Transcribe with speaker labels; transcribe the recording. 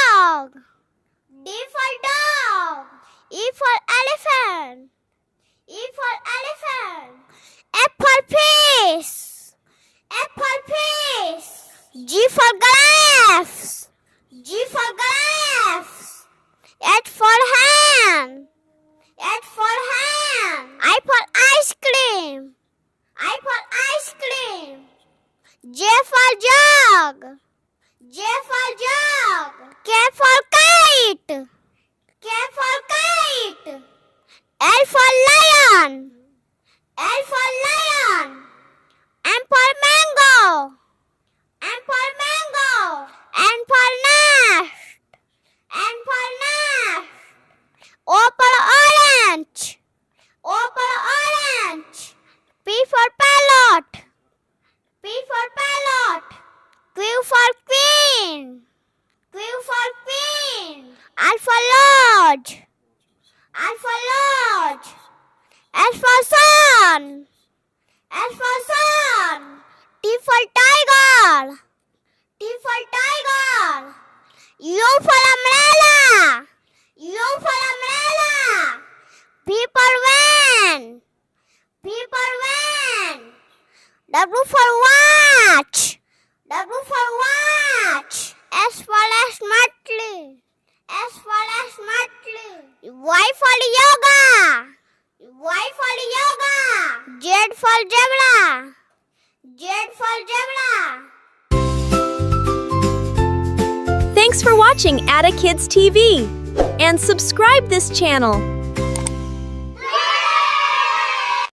Speaker 1: dog. D for dog. E for elephant. E for elephant. F for fish. F for fish. G for giraffe. G for giraffe. H for hand. H for hand. I for ice cream. I for ice cream. J for jug. J for jug. K for kite. K for kite. L for lion. L for lion. M for mango. M for mango. N for nest. N for nest. O for orange. O for orange. P for parrot. P for parrot. Q for queen. Q for queen. R for lodge. R for lodge. S for sun. S for sun. T for tiger. T for tiger. U for umbrella. U for umbrella. V for van. V for van. W for watch. W for watch. S for smartly. S for smartly. Y for yoga. Y for yoga. Z for zebra. Z for zebra.
Speaker 2: Thanks for watching Adda Kids TV and subscribe this channel.